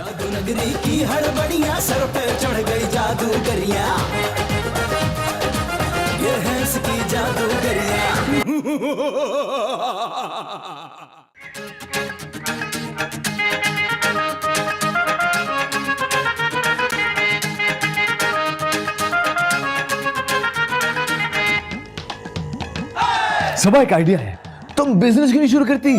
जादू नगरी की हड़बड़ियां, सर पे चढ़ गई जादूगरियां, ये है इसकी जादूगरियां। सबा एक आइडिया है, तुम बिजनेस क्यों नहीं शुरू करती?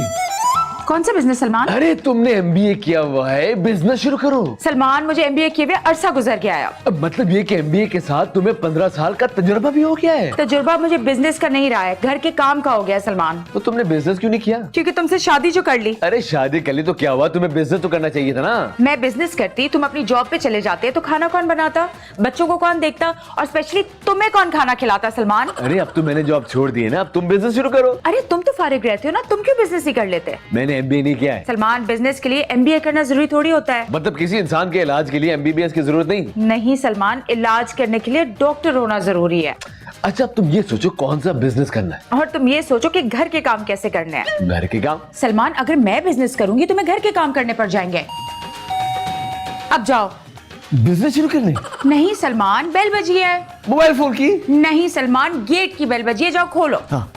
कौन सा बिजनेस सलमान? अरे तुमने एमबीए किया हुआ है, बिजनेस शुरू करो। सलमान मुझे एमबीए किए हुए अरसा गुजर गया है। अब मतलब ये कि एमबीए के साथ तुम्हें 15 साल का तजुर्बा भी हो गया है। तजुर्बा मुझे बिजनेस का नहीं रहा है, घर के काम का हो गया है सलमान। तो तुमने बिजनेस क्यों नहीं किया? क्योंकि तुमसे शादी जो कर ली। अरे शादी कर ली तो क्या हुआ, तुम्हें बिजनेस तो करना चाहिए था ना। मैं बिजनेस करती, तुम अपनी जॉब पे चले जाते तो खाना कौन बनाता, बच्चों को कौन देखता, और स्पेशली तुम्हें कौन खाना खिलाता सलमान? अरे अब तो मैंने जॉब छोड़ दी है ना, अब तुम बिजनेस शुरू करो। अरे तुम तो फारिग रहते हो ना, तुम क्यों बिजनेस ही कर लेते? मैंने एमबीए नहीं किया है। सलमान बिजनेस के लिए एमबीए करना जरूरी थोड़ी होता है। मतलब किसी इंसान के इलाज के लिए एमबीबीएस की जरूरत नहीं? नहीं सलमान, इलाज करने के लिए डॉक्टर होना जरूरी है। अच्छा अब तुम ये सोचो कौन सा बिजनेस करना है, और तुम ये सोचो कि घर के काम कैसे करने हैं। घर के काम? सलमान अगर मैं बिजनेस करूंगी तो मैं घर के काम करने पड़ जाएंगे। अब जाओ। बिजनेस शुरू करने? नहीं सलमान, बेल बजी है। मोबाइल फोन की? नहीं सलमान, गेट की बेल बजी है, जाओ खोलो। हाँ।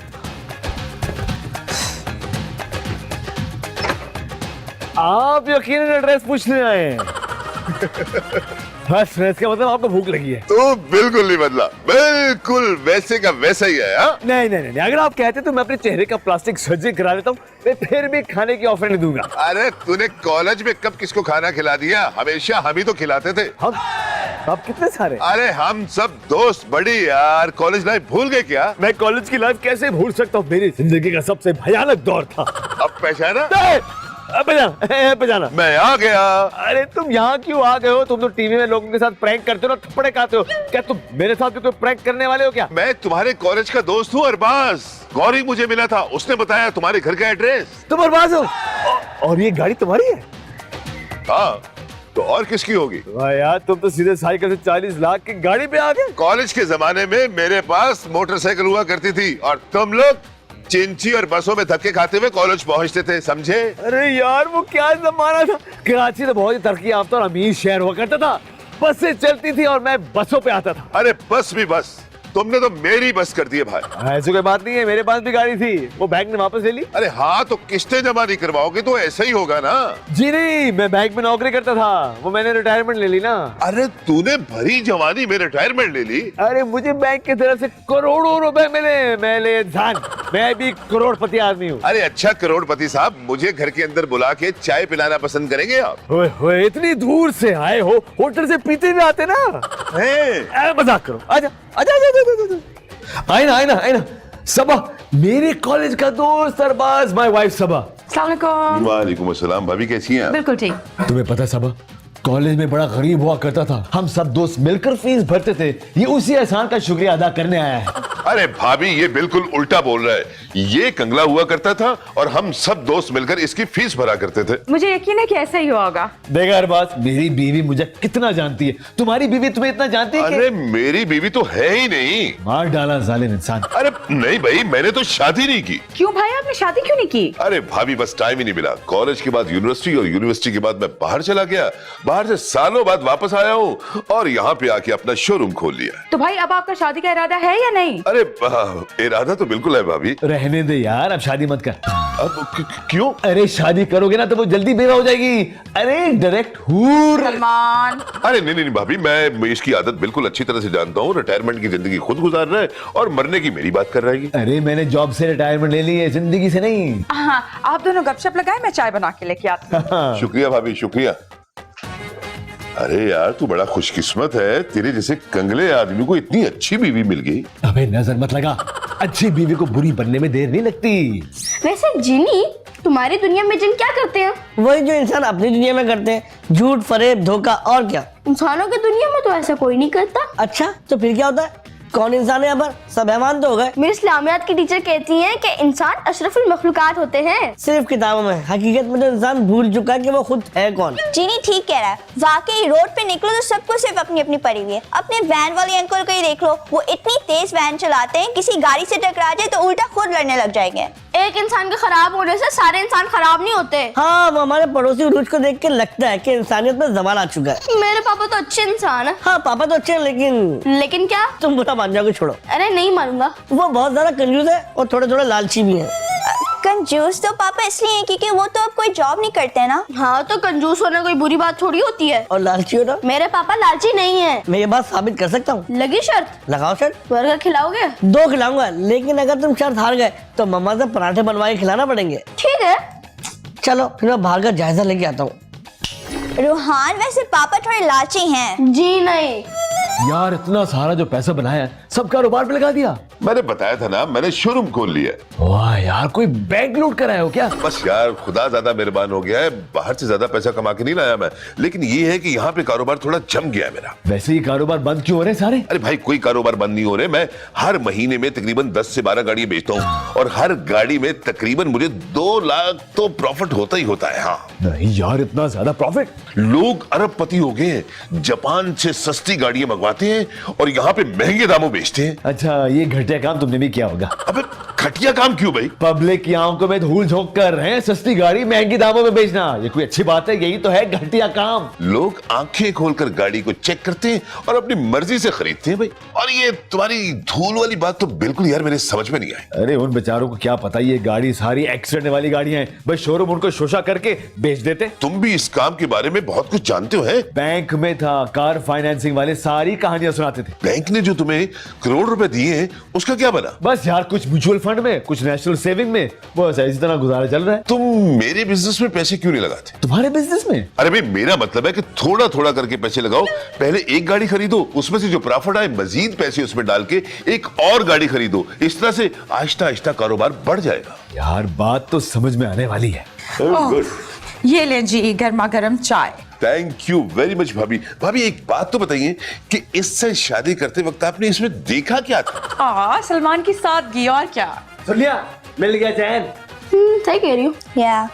आप यकीनन एड्रेस पूछने आए हैं। बस इसका मतलब आपको भूख लगी है। तो बिल्कुल नहीं बदला, बिल्कुल वैसे का वैसा ही है। हाँ? नहीं, अगर आप कहते तो मैं अपने चेहरे का प्लास्टिक सर्जरी करा लेता हूँ, मैं फिर भी खाने की ऑफर नहीं दूंगा। अरे तूने कॉलेज में कब किसको खाना खिला दिया? हमेशा हम ही तो खिलाते थे। हम? आप कितने सारे? अरे हम सब दोस्त बड़ी यार, कॉलेज लाइफ भूल गए क्या? मैं कॉलेज की लाइफ कैसे भूल सकता हूँ, मेरी जिंदगी का सबसे भयानक दौर था। अब पहचाना? बजाना। मैं आ गया। अरे तुम यहाँ क्यों आ गए हो? तुम तो टीवी में लोगों के साथ प्रैंक करते हो ना, थप्पड़े खाते हो। क्या तुम मेरे साथ भी कोई प्रैंक करने वाले हो क्या? मैं तुम्हारे कॉलेज का दोस्त हूँ अरबाज। गौरी मुझे मिला था, उसने बताया तुम्हारे घर का एड्रेस। तुम अरबाज हो? और ये गाड़ी तुम्हारी है? हाँ, तो और किसकी होगी? वाह यार, तुम तो सीधे साइकिल से 40 लाख की गाड़ी पे आ गए। कॉलेज के जमाने में मेरे पास मोटरसाइकिल हुआ करती थी और तुम लोग चिंची और बसों में धक्के खाते हुए कॉलेज पहुंचते थे, समझे? अरे यार वो क्या जमाना था। कराची तो बहुत ही तरक्की याफ्ता और अमीर शहर हुआ करता था। बसें चलती थी और मैं बसों पे आता था। अरे बस भी बस, तुमने तो मेरी बस कर दी है भाई। ऐसी कोई बात नहीं है, मेरे पास भी गाड़ी थी, वो बैंक ने वापस ले ली। अरे हाँ, तो किस्तें जमा नहीं करवाओगे तो ऐसा ही होगा ना। जी नहीं, मैं बैंक में नौकरी करता था, वो मैंने रिटायरमेंट ले ली ना। अरे तूने भरी जवानी में रिटायरमेंट ले ली? अरे मुझे बैंक की तरफ से करोड़ों रुपए मिले, मैं इंसान, मैं भी करोड़पति आदमी हूँ। अरे अच्छा करोड़पति साहब, मुझे घर के अंदर बुला के चाय पिलाना पसंद करेंगे आप? ओए, इतनी दूर से आए हो, होटल से पीते भी आते ना। मजाक करो, आजा आजा आजा, आए ना सबा, मेरे कॉलेज का दोस्त अरबाज, माय वाइफ सबा। अस्सलाम वालेकुम। वालेकुम अस्सलाम। भाभी कैसी हैं आप? बिल्कुल ठीक। तुम्हें पता है सबा, कॉलेज में बड़ा गरीब हुआ करता था, हम सब दोस्त मिलकर फीस भरते थे। ये उसी एहसान का शुक्रिया अदा करने आया है। अरे भाभी, ये बिल्कुल उल्टा बोल रहा है। ये कंगला हुआ करता था और हम सब दोस्त मिलकर इसकी फीस भरा करते थे। मुझे यकीन है कि ऐसा ही होगा। देखा अरबाज, मेरी बीवी मुझे कितना जानती है, तुम्हारी बीवी तुम्हें इतना जानती है? अरे मेरी बीवी तो है ही नहीं। मार डाला जालिम इंसान। अरे नहीं भाई, मैंने तो शादी नहीं की। क्यों भाई, आपने शादी क्यों नहीं की? अरे भाभी, बस टाइम ही नहीं मिला। कॉलेज के बाद यूनिवर्सिटी और यूनिवर्सिटी के बाद मैं बाहर चला गया। बाहर से सालों बाद वापस आया हूँ और यहाँ पे आके अपना शोरूम खोल लिया। तो भाई अब आपका शादी का इरादा है या नहीं? अरे इरादा तो बिल्कुल है भाभी। रहने दे यार, अब शादी मत कर। अब क्यों? अरे शादी करोगे ना तो वो जल्दी बेवा हो जाएगी। अरे डायरेक्ट हूर। सलमान। अरे नहीं भाभी, मैं इसकी आदत बिल्कुल अच्छी तरह से जानता हूँ। रिटायरमेंट की जिंदगी खुद गुजार रहा है और मरने की मेरी बात कर रहा है। अरे मैंने जॉब से रिटायरमेंट ले ली है, जिंदगी से नहीं। हाँ, आप दोनों गपशप लगाए, मैं चाय बना के लेके आती हूँ। शुक्रिया भाभी, शुक्रिया। अरे यार, तू बड़ा खुशकिस्मत है, तेरे जैसे कंगले आदमी को इतनी अच्छी बीवी मिल गई। अबे नजर मत लगा, अच्छी बीवी को बुरी बनने में देर नहीं लगती। वैसे जिनी, तुम्हारी दुनिया में जिन क्या करते हैं? वही जो इंसान अपनी दुनिया में करते हैं, झूठ, फरेब, धोखा, और क्या। इंसानों की दुनिया में तो ऐसा कोई नहीं करता। अच्छा तो फिर क्या होता है? कौन इंसान है यहाँ पर? सब हैवान तो हो गए। मेरी इस्लामियात की टीचर कहती हैं कि इंसान अशरफुल मखलूकात होते हैं। सिर्फ किताबों में, हकीकत में तो इंसान भूल चुका है कि वो खुद है कौन। चीनी ठीक कह रहा है। वाकई रोड पे निकलो तो सबको सिर्फ अपनी अपनी पड़ी हुई है। अपने वैन वाले अंकल को ही देख लो, वो इतनी तेज वैन चलाते हैं, किसी गाड़ी से टकरा जाए तो उल्टा खुद लड़ने लग जाएंगे। एक इंसान के खराब होने से सारे इंसान खराब नहीं होते। हाँ, वो हमारे पड़ोसी उरूज को देख के लगता है कि इंसानियत में जमाल आ चुका है। मेरे पापा तो अच्छे इंसान है। हाँ, पापा तो अच्छे हैं, लेकिन क्या? तुम बुरा मान जाओगे, छोड़ो। अरे नहीं मानूंगा। वो बहुत ज्यादा कंजूस है और थोड़े थोड़े लालची भी हैं। कंजूस तो पापा इसलिए हैं क्योंकि वो तो अब कोई जॉब नहीं करते ना। हाँ, तो कंजूस होना कोई बुरी बात थोड़ी होती है। और लालची हो ना? मेरे पापा लालची नहीं है। मैं ये बात साबित कर सकता हूँ। लगी शर्त? लगाओ शर्त। बर्गर खिलाओगे? 2 खिलाऊंगा, लेकिन अगर तुम शर्त हार गए तो मम्मा से पराठे बनवा के खिलाना पड़ेंगे। ठीक है। चलो फिर मैं बाहर का जायजा लेके आता हूँ। रूहान, वैसे पापा थोड़े लालची हैं। जी नहीं। यार इतना सारा जो पैसा बनाया सब कारोबार पे लगा दिया। मैंने बताया था ना, मैंने शोरूम खोल लिया। वाह यार, कोई बैंक लूट कर आए हो क्या? बस यार, खुदा ज्यादा मेहरबान हो गया है। बाहर से ज्यादा पैसा कमा के नहीं लाया मैं, लेकिन ये है कि यहाँ पे कारोबार थोड़ा जम गया है मेरा। वैसे ही कारोबार बंद क्यों हो रहे सारे? अरे भाई, कोई कारोबार बंद नहीं हो रहे। मैं हर महीने में तकरीबन 10 से 12 गाड़ियां बेचता हूँ और हर गाड़ी में तकरीबन मुझे 2 लाख तो प्रॉफिट होता ही होता है। हाँ नहीं यार, इतना ज्यादा प्रॉफिट? लोग अरबपति हो गए हैं। जापान से सस्ती गाड़ियां मंगवाते हैं और यहाँ पे महंगे दामों बेचते हैं। अच्छा, ये घटिया काम तुमने भी किया होगा। अबे घटिया काम क्यों भाई? पब्लिक की आंखों में धूल झोंक कर रहे हैं सस्ती गाड़ी महंगी दामों में बेचना, ये कोई अच्छी बात है? यही तो है घटिया काम। लोग आंखें खोलकर गाड़ी को चेक करते हैं और अपनी मर्जी से खरीदते हैं भाई। और ये तुम्हारी धूल वाली बात तो बिल्कुल यार मेरे समझ में नहीं आई। अरे उन बेचारों को क्या पता, ये गाड़ी सारी एक्सीडेंट वाली गाड़ियां हैं, बस शोरूम उनको शोषा करके बेच देते। तुम भी इस काम के बारे में बहुत कुछ जानते हो है? बैंक में था, कार फाइनेंसिंग वाले सारी कहानियां सुनाते थे। बैंक ने जो तुम्हें करोड़ रुपए दिए हैं उसका क्या बना? बस यार, कुछ म्यूचुअल फंड में, कुछ नेशनल सेविंग में, बस इसी तरह गुजारा चल रहा है। तुम मेरे बिजनेस में पैसे क्यों नहीं लगाते? तुम्हारे बिजनेस में? अरे भाई, मेरा मतलब है कि थोड़ा थोड़ा करके पैसे लगाओ। पहले एक गाड़ी खरीदो, उसमें से जो प्रॉफिट आए मजीद पैसे उसमें डाल के एक और गाड़ी खरीदो। इस तरह से आहिस्ता आहिस्ता कारोबार बढ़ जाएगा। यार बात तो समझ में आने वाली है। गुड। ये ले जी गर्मा गर्म चाय। थैंक यू वेरी मच भाभी। भाभी, एक बात तो बताइए कि इससे शादी करते वक्त आपने इसमें देखा क्या था? सलमान की सादगी, और क्या। सुन लिया, मिल गया चैन। सही कह रही हूँ। या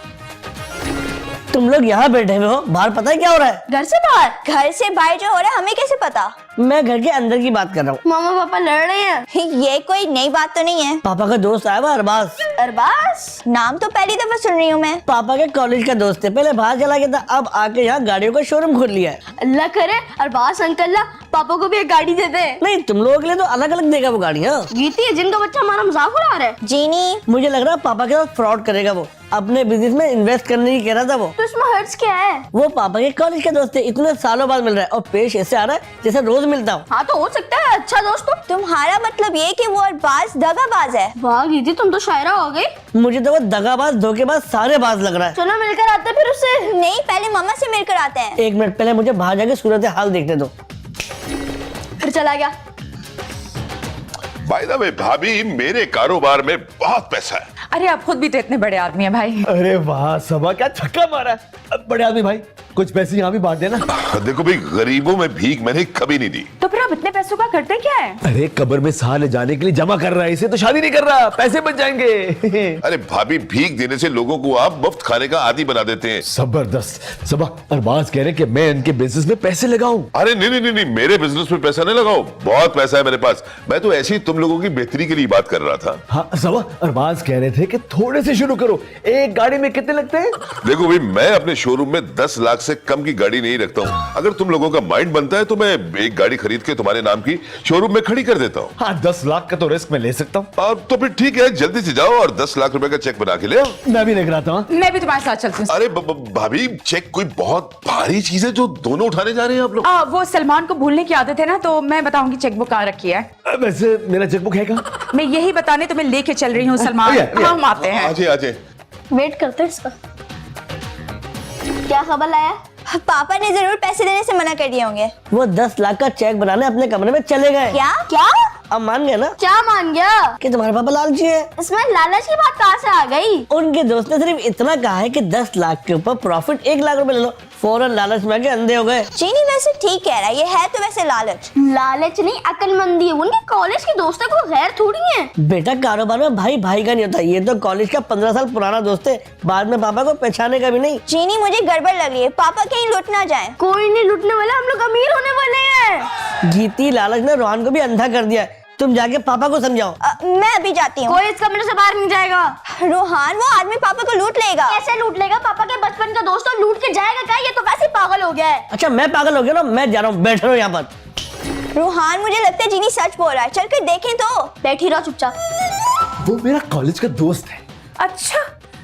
तुम लोग यहाँ बैठे हुए हो, बाहर पता है क्या हो रहा है? घर से बाहर? घर से बाहर जो हो रहा है हमें कैसे पता? मैं घर के अंदर की बात कर रहा हूँ। मामा पापा लड़ रहे हैं। ये कोई नई बात तो नहीं है। पापा का दोस्त आया हुआ अरबाज। अरबाज? नाम तो पहली दफा सुन रही हूँ मैं। पापा के कॉलेज का दोस्त है, पहले बाहर चला गया था, अब आके यहाँ गाड़ियों का शोरूम खोल लिया है। अल्लाह करे अरबाज अंकल ला पापा को भी एक गाड़ी दे दे। नहीं, तुम लोगों के लिए तो अलग अलग देगा वो गाड़ियाँ। गीती है जिनका बच्चा हमारा मजाक उड़ा रहा है। जीनी, मुझे लग रहा है पापा के साथ फ्रॉड करेगा वो, अपने बिजनेस में इन्वेस्ट करने की कह रहा था वो। तो इसमें हर्ज क्या है? वो पापा के कॉलेज के दोस्त है, इतने सालों बाद मिल रहा है और पेश ऐसे आ रहा है जैसे रोज मिलता हूँ। हाँ, तो हो सकता है अच्छा दोस्त हो। तुम्हारा मतलब ये कि वो अरबाज दगाबाज है? वाह गीती, तुम तो शायरा हो गई। मुझे तो वो दगाबाज धोखेबाज सारे बाज लग रहा है। चलो मिलकर आते फिर उससे। नहीं, पहले मम्मा से मिलकर आते हैं। 1 मिनट, पहले मुझे बाहर जाके सूरत हाल देखने दो। फिर चला गया। बाय द वे भाभी, मेरे कारोबार में बहुत पैसा है। अरे आप खुद भी तो इतने बड़े आदमी हैं भाई। अरे वाह सबा, क्या छक्का मारा है। अब बड़े आदमी भाई, कुछ पैसे यहाँ भी बांट देना। देखो भाई, गरीबों में भीख मैंने कभी नहीं दी। तो फिर आप इतने पैसों का करते क्या है? अरे कब्र में साह ले जाने के लिए जमा कर रहा है, इसे तो शादी नहीं कर रहा, पैसे बच जाएंगे। अरे भाभी, भीख देने से लोगों को आप मुफ्त खाने का आदी बना देते हैं। जबरदस्त। सबा, अरबाज कह रहे कि मैं इनके बिजनेस में पैसे लगाऊं। अरे नहीं नहीं नहीं, मेरे बिजनेस में पैसा नहीं लगाओ, बहुत पैसा है मेरे पास। मैं तो ऐसे ही तुम लोगों की बेहतरी के लिए बात कर रहा था। हाँ सबा, अरबाज कह रहे थे कि थोड़े से शुरू करो। एक गाड़ी में कितने लगते हैं? देखो भाई, मैं अपने शोरूम में 10 लाख से कम की गाड़ी नहीं रखता हूँ। अगर तुम लोगों का माइंड बनता है तो मैं एक गाड़ी खरीद के तुम्हारे नाम की शोरूम में खड़ी कर देता हूँ। हाँ, 10 लाख का तो रिस्क मैं ले सकता हूँ। तो फिर ठीक है, जल्दी से जाओ और 10 लाख रुपए का चेक बना के ले आओ। मैं भी लेकर आता हूँ। मैं भी तुम्हारे साथ चलती हूँ। अरे भाभी, चेक कोई बहुत भारी चीज है जो दोनों उठाने जा रहे हैं आप लोग। वो सलमान को भूलने की आदत है ना, तो मैं बताऊंगी चेकबुक कहाँ रखी है। वैसे मेरा चेकबुक है कहाँ? मैं यही बताने तुम्हें लेके चल रही हूँ सलमान। हम आते हैं। आजे आजे। वेट करते हैं इसका। क्या खबर लाया? पापा ने जरूर पैसे देने से मना कर दिए होंगे। वो 10 लाख का चेक बनाने अपने कमरे में चले गए। क्या? अब मान गए ना क्या मान गया? कि तुम्हारे पापा लालची है। इसमें लालच की बात कहाँ से आ गई? उनके दोस्त ने सिर्फ इतना कहा है कि 10 लाख के ऊपर प्रॉफिट 1 लाख रुपए ले लो, फौरन लालच में आके अंधे हो गए। चीनी वैसे ठीक कह रहा है, ये है तो वैसे लालच। लालच नहीं, अक्लमंदी है। उनके कॉलेज के दोस्त है, कोई गैर थोड़ी है। बेटा, कारोबार में भाई भाई का नहीं होता। ये तो कॉलेज का 15 साल पुराना दोस्त है, बाद में पापा को पहचाने का भी नहीं। चीनी, मुझे गड़बड़ लग रही है, पापा कहीं लुट ना जाए। कोई नहीं लुटने वाला, हम लोग अमीर होने वाले हैं। जीती लालच ने रोहन को भी अंधा कर दिया। तुम जाके पापा को समझाओ। मैं अभी जाती हूँ। कोई इस कमरे से बाहर नहीं जाएगा। रोहान, वो आदमी पापा को लूट लेगा। कैसे लूट लेगा? पापा के बचपन का दोस्त और लूट के जाएगा क्या? ये तो वैसे ही पागल हो गया है। अच्छा मैं पागल हो गया ना, मैं जा रहा हूँ, बैठ रहा हूँ यहाँ पर। रोहान, मुझे लगता है जीनी सच बोल रहा है, चल कर देखें तो। बैठी रहो चुपचाप। वो मेरा कॉलेज का दोस्त है। अच्छा,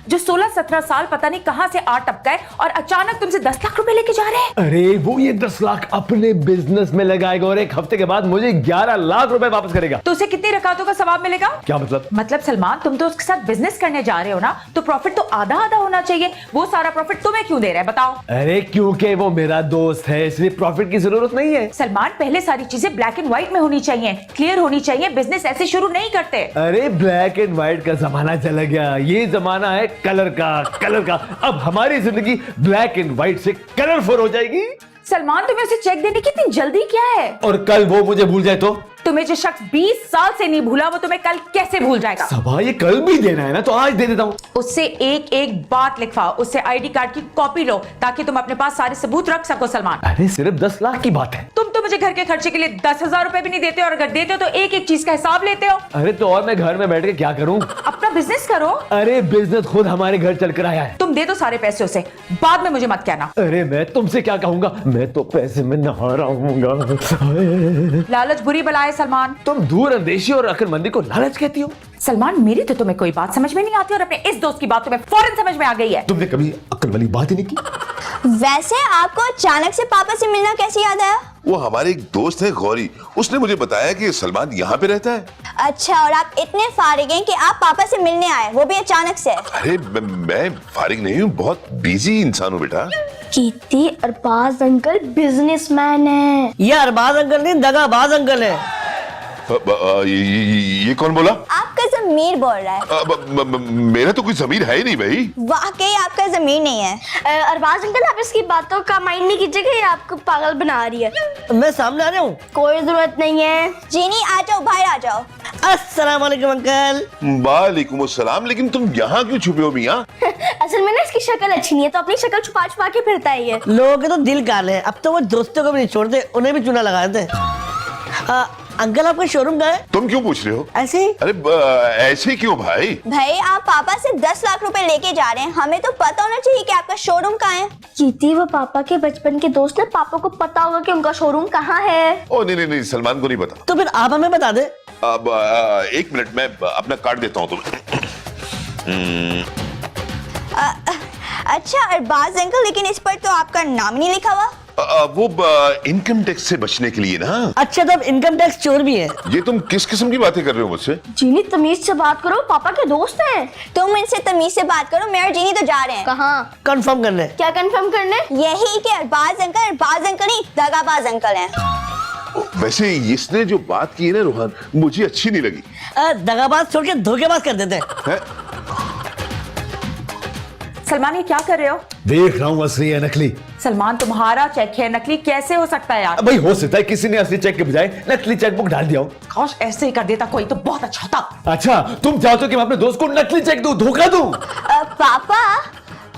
जो 16-17 साल पता नहीं कहां से आ टपका है और अचानक तुमसे 10 लाख रुपए लेके जा रहे हैं। अरे वो ये 10 लाख अपने बिजनेस में लगाएगा और 1 हफ्ते के बाद मुझे 11 लाख रुपए वापस करेगा। तो उसे कितनी रकातों का सवाब मिलेगा? क्या मतलब? मतलब सलमान, तुम तो उसके साथ बिजनेस करने जा रहे हो ना, तो प्रॉफिट तो आधा आधा होना चाहिए। वो सारा प्रॉफिट तुम्हें क्यों दे रहा है बताओ? अरे क्योंकि वो मेरा दोस्त है इसलिए प्रॉफिट की जरूरत नहीं है। सलमान, पहले सारी चीजें ब्लैक एंड व्हाइट में होनी चाहिए, क्लियर होनी चाहिए। बिजनेस ऐसे शुरू नहीं करते। अरे ब्लैक एंड व्हाइट का जमाना चला गया, ये जमाना है कलर का। अब हमारी जिंदगी ब्लैक एंड व्हाइट से कलरफुल हो जाएगी। सलमान, तुम्हें उसे चेक देने की इतनी जल्दी क्या है? और कल वो मुझे भूल जाए तो? तुम्हें जो शख्स 20 साल से नहीं भूला, वो तुम्हें कल कैसे भूल जाएगा? सबा, ये कल भी देना है ना, तो आज दे देता हूँ। उससे एक एक बात लिखवाओ, उससे आईडी कार्ड की कॉपी लो ताकि तुम अपने पास सारे सबूत रख सको। सलमान, अरे सिर्फ 10 लाख की बात है। तुम तो मुझे घर के खर्चे के लिए 10,000 रुपए भी नहीं देते, और अगर देते हो तो एक एक चीज का हिसाब लेते हो। अरे तो और मैं घर में बैठ के क्या करूँ? अपना बिजनेस करो। अरे बिजनेस खुद हमारे घर चलकर आया है। तुम दे दो सारे पैसे उसे, बाद में मुझे मत कहना। अरे मैं तुमसे क्या कहूंगा, मैं तो पैसे में नहा रहा हूँ। लालच बुरी बला है सलमान। तुम दूर अंदेशी और अक्लमंदी को लालच कहती हो। सलमान, मेरी तो तुम्हें कोई बात समझ में नहीं आती और अपने इस दोस्त की बात तुम्हें फौरन समझ में आ गई है। तुमने कभी अक्ल वाली बात ही नहीं की। वैसे आपको अचानक से पापा से मिलना कैसे याद आया? वो हमारे एक दोस्त है गौरी, उसने मुझे बताया कि सलमान यहाँ पे रहता है। अच्छा, और आप इतने फारिग हैं कि आप पापा से मिलने आए, वो भी अचानक से? अरे मैं फारिग नहीं हूँ, बहुत बिजी इंसान हूँ बेटा। कीर्ति, अरबाज अंकल बिजनेसमैन है। ये अरबाज अंकल नहीं, दगाबाज अंकल है। ये कौन बोला? आपका जमीर बोल रहा है। मेरा तो कोई जमीर है ही नहीं भाई। वाकई आपका जमीर नहीं है। अरबाज अंकल, आप इसकी बातों का माइंड नहीं कीजिएगा, ये आपको पागल बना रही है। मैं सामने आ रहा हूँ। कोई जरूरत नहीं है। जीनी आ जाओ, बाहर आ जाओ। अस्सलाम वालेकुम अंकल। वालेकुम अस्सलाम, लेकिन तुम यहाँ क्यों छुपे हो मियाँ? असल में ना इसकी शक्ल अच्छी नहीं है, तो अपनी शक्ल छुपा छुपा के फिरता है ये। लोगों के तो दिल काले हैं, अब तो वो दोस्तों को भी नहीं छोड़ते, उन्हें भी चूना लगा देते। अंकल, आपका शोरूम कहाँ है? तुम क्यों पूछ रहे हो? ऐसे ही। अरे ऐसे क्यों भाई? भाई, आप पापा से 10 लाख रुपए लेके जा रहे हैं, हमें तो पता होना चाहिए कि आपका शोरूम कहाँ है। कीर्ति, वो पापा के बचपन के दोस्त है, पापा को पता होगा कि उनका शोरूम कहाँ है। ओ नहीं, सलमान को नहीं पता। तो फिर आप हमें बता दे। अब 1 मिनट, मैं अपना कार्ड देता हूँ तुम्हें। अच्छा अरबाज अंकल, लेकिन इस पर तो आपका नाम नहीं लिखा हुआ। वो इनकम टैक्स से बचने के लिए ना। अच्छा, तो अब इनकम टैक्स चोर भी है। ये तुम किस किस्म की बातें कर रहे हो मुझसे? जीनी, तमीज से बात करो, पापा के दोस्त हैं। तुम इनसे तमीज से बात करो, मैं और जीनी तो जा रहे हैं। कहाँ? कंफर्म करने। क्या कंफर्म करने? यही कि अरबाज अंकल नहीं, दगाबाज अंकल हैं। वैसे इसने जो बात की है ना रोहन, मुझे अच्छी नहीं लगी। दगाबाज छोड़ के धोखेबाज कर देते हैं। सलमान, ये क्या कर रहे हो? देख रहा हूँ असली है नकली। सलमान, तुम्हारा चेक है, नकली कैसे हो सकता है यार? भाई हो सकता है किसी ने असली चेक के बजाय नकली चेकबुक डाल दिया हो। काश ऐसे ही कर देता कोई तो बहुत अच्छा होता। अच्छा, तुम चाहते हो कि मैं अपने दोस्त को नकली चेक दूं, धोखा दूं?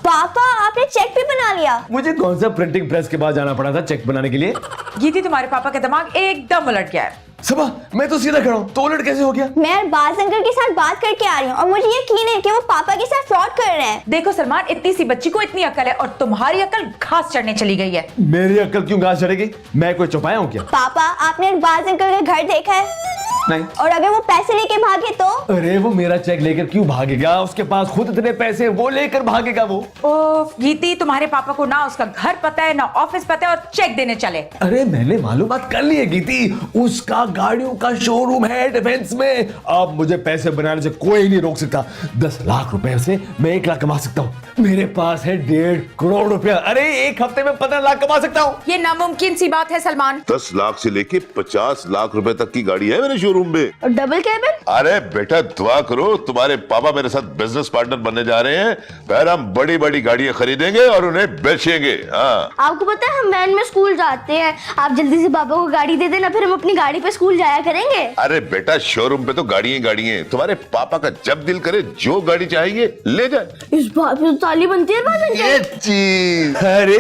पापा, आपने चेक भी बना लिया? मुझे कौन सा प्रिंटिंग प्रेस के बाद जाना पड़ा था चेक बनाने के लिए? ये थी तुम्हारे पापा का दिमाग एकदम उलट गया है। सबा, मैं तो सीधा खड़ा हूँ, तो उलट कैसे हो गया? मैं अरबाज अंकल के साथ बात करके आ रही हूँ और मुझे यकीन है कि वो पापा के साथ फ्रॉड कर रहे हैं। देखो सलमान, इतनी सी बच्ची को इतनी अकल है और तुम्हारी अकल घास चढ़ने चली गई है। मेरी अकल क्यों घास चढ़ेगी? मैं कोई चौपाया हूँ क्या? पापा, आपने अरबाज अंकल का घर देखा है? नहीं। और अगर वो पैसे लेके भागे तो? अरे वो मेरा चेक लेकर क्यों भागेगा? उसके पास खुद इतने पैसे हैं, वो लेकर भागेगा वो। ओह गीती, तुम्हारे पापा को ना उसका घर पता है ना ऑफिस पता है और चेक देने चले। अरे मैंने मालूमात कर ली है गीती, उसका गाड़ियों का शोरूम है डिफेंस में। अब मुझे पैसे बनाने से कोई नहीं रोक सकता। 10 लाख रुपए से मैं 1 लाख कमा सकता हूँ। मेरे पास है 1.5 करोड़ रुपया। अरे 1 हफ्ते में 15 लाख कमा सकता हूँ। ये नामुमकिन सी बात है सलमान। 10 लाख से लेके 50 लाख रुपए तक की गाड़ी है मेरे शोरूम में। और डबल कैबिन? अरे बेटा दुआ करो, तुम्हारे पापा मेरे साथ बिजनेस पार्टनर बनने जा रहे हैं। फिर हम बड़ी बड़ी गाड़ियां खरीदेंगे और उन्हें बेचेंगे। हाँ, आपको पता है हम वैन में स्कूल जाते हैं, आप जल्दी से पापा को गाड़ी दे देना, फिर हम अपनी गाड़ी पे स्कूल जाया करेंगे। अरे बेटा शोरूम पे तो गाड़ियां गाड़ियां, तुम्हारे पापा का जब दिल करे जो गाड़ी चाहिए ले जाए। इस बात पे तो ताली बनती है बात अंकल। ये चीज। अरे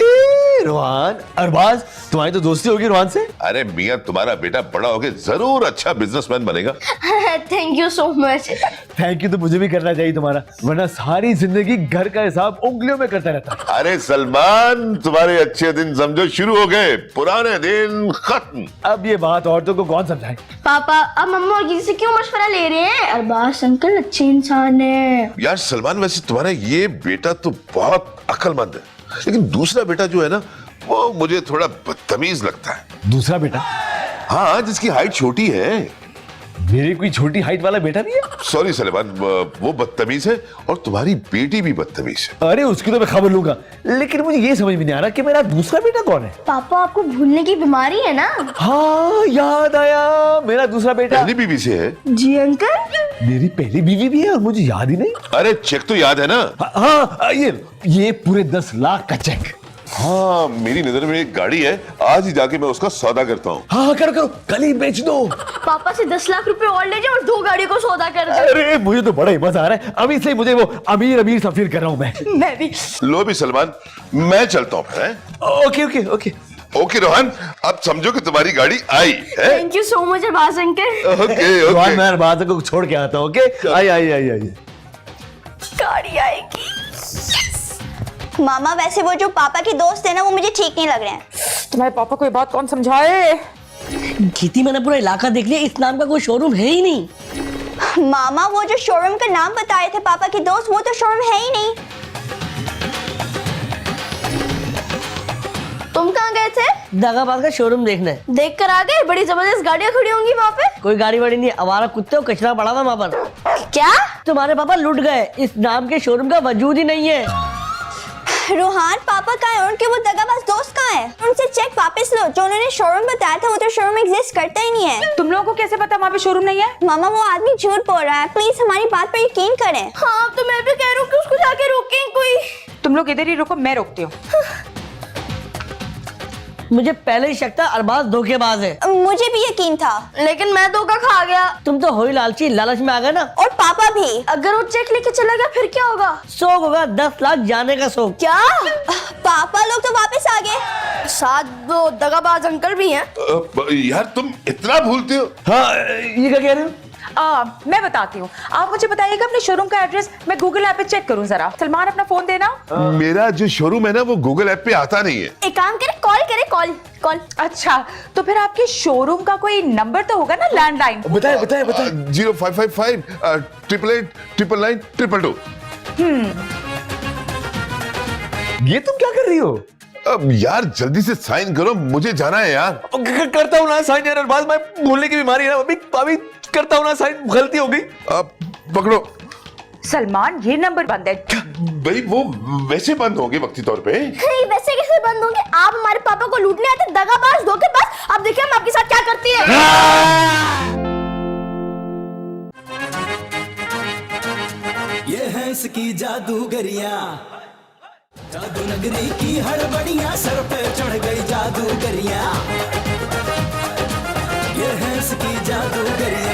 रोहान, अरबाज, तुम्हारी तो दोस्ती होगी रोहान से। अरे मियाँ, तुम्हारा बेटा बड़ा होके जरूर अच्छा बिजनेस बिजनेसमैन बनेगा। Thank you so much. Thank you तो मुझे भी करना चाहिए तुम्हारा, वरना सारी जिंदगी घर का हिसाब उंगलियों में करता रहता। अरे सलमान, तुम्हारे अच्छे दिन समझो शुरू हो गए, पुराने दिन खत्म। अब ये बात औरतों को कौन समझाए। पापा अब मम्मा और किसी से क्यों मशवरा ले रहे हैं? अरबाज अंकल अच्छे इंसान है। यार सलमान, वैसे तुम्हारा ये बेटा तो बहुत अक्लमंद है, लेकिन दूसरा बेटा जो है ना, वो मुझे थोड़ा बदतमीज लगता है। दूसरा बेटा? हाँ, जिसकी हाइट छोटी है। मेरी कोई छोटी हाइट वाला बेटा नहीं है। सॉरी सलमान, वो बदतमीज है और तुम्हारी बेटी भी बदतमीज है। अरे उसकी तो मैं खबर लूंगा, लेकिन मुझे ये समझ में नहीं आ रहा कि मेरा दूसरा बेटा कौन है। पापा आपको भूलने की बीमारी है ना? हाँ याद आया, मेरा दूसरा बेटा पहली बीवी से है। जी अंकल। मेरी पहली बीवी भी है और मुझे याद ही नहीं। अरे चेक तो याद है ना? हाँ ये पूरे 10 लाख का चेक। हाँ, मेरी नजर में एक गाड़ी है, आज ही जाके मैं उसका सौदा करता हूँ। हाँ करो करो, कल ही बेच दो। पापा से 10 लाख रुपए और ले जाओ और 2 गाड़ियों को सौदा कर दो। अरे मुझे तो बड़ा ही मजा आ रहा है, अभी से मुझे वो अमीर अमीर सा फील कर रहा हूँ मैं। मैं भी। लो भी सलमान, मैं चलता हूँ फिर। Okay okay okay okay Rohan, अब समझो कि तुम्हारी गाड़ी आई है। Thank you so much Arbaaz uncle. Okay Rohan, okay. मैं बात को छोड़ के आता हूँ। ओके आई आई आई आई। गाड़ी आएगी। मामा वैसे वो जो पापा के दोस्त है ना, वो मुझे ठीक नहीं लग रहे हैं। तुम्हारे पापा को ये बात कौन समझाए? खेती मैंने पूरा इलाका देख लिया, इस नाम का कोई शोरूम है ही नहीं। मामा वो जो शोरूम का नाम बताए थे पापा के दोस्त, वो तो शोरूम है ही नहीं। तुम कहाँ गए थे? दगाबाज का शोरूम देखने। देख कर आ गए? बड़ी जबरदस्त गाड़ियाँ खड़ी होंगी वहाँ पे। कोई गाड़ी वाड़ी नहीं, आवारा कुत्ते और कचरा पड़ा था वहाँ पर। क्या? तुम्हारे पापा लुट गए, इस नाम के शोरूम का वजूद ही नहीं है। रोहान, पापा कहाँ है? उनके वो दगाबाज दोस्त कहाँ है? उनसे चेक वापस लो, जो उन्होंने शोरूम बताया था वो तो शोरूम एग्जिस्ट करता ही नहीं है। तुम लोगों को कैसे पता वहाँ पे शोरूम नहीं है? मामा वो आदमी झूठ बोल रहा है, प्लीज हमारी बात पर यकीन करें। हाँ तो मैं भी कह रही हूँ कि उसको जाके रोकें कोई। तुम लोग इधर ही रुको, मैं रोकती हूँ। मुझे पहले ही शक था अरबाज धोखेबाज है। मुझे भी यकीन था, लेकिन मैं धोखा खा गया। तुम तो हो ही लालची, लालच में आ गए ना। और पापा भी। अगर वो चेक लेके चला गया फिर क्या होगा? शौक होगा 10 लाख जाने का शौक। क्या? पापा लोग तो वापस आ गए। साथ वो दगाबाज अंकल भी हैं। यार तुम इतना भूलते हो। हाँ ये क्या कह रहे हो? मैं बताती हूँ, आप मुझे बताइएगा अपने शोरूम का एड्रेस, मैं गूगल ऐप पे चेक करूँ जरा। सलमान अपना फोन देना। मेरा जो शोरूम है ना, वो गूगल ऐप पे आता नहीं है। एक काम करे, कॉल करे, कॉल कॉल। अच्छा, तो फिर आपके शोरूम का कोई नंबर तो होगा ना, लैंडलाइन? बताए बताए बताए। 0555 888 999 222। ये तुम क्या कर रही हो? अब यार जल्दी से साइन करो, मुझे जाना है यार। करता हूँ ना साइन यार, अरबाज मैं भूलने की बीमारी है ना, अभी करता हूँ ना साइन, गलती हो गई। अब पकड़ो। सलमान ये नंबर बंद है। भाई वो वैसे बंद होंगे वक्ती तौर पे। नहीं वैसे कैसे बंद होंगे? आप हमारे पापा को लूटने आते, दगाबाज धोखेबाज। अब देखिए हम आपके साथ क्या करती है। ये है इसकी जादूगरिया, जादू नगरी की हड़बड़ियां, सर पे चढ़ गई जादूगरिया। ये है इसकी जादूगरिया।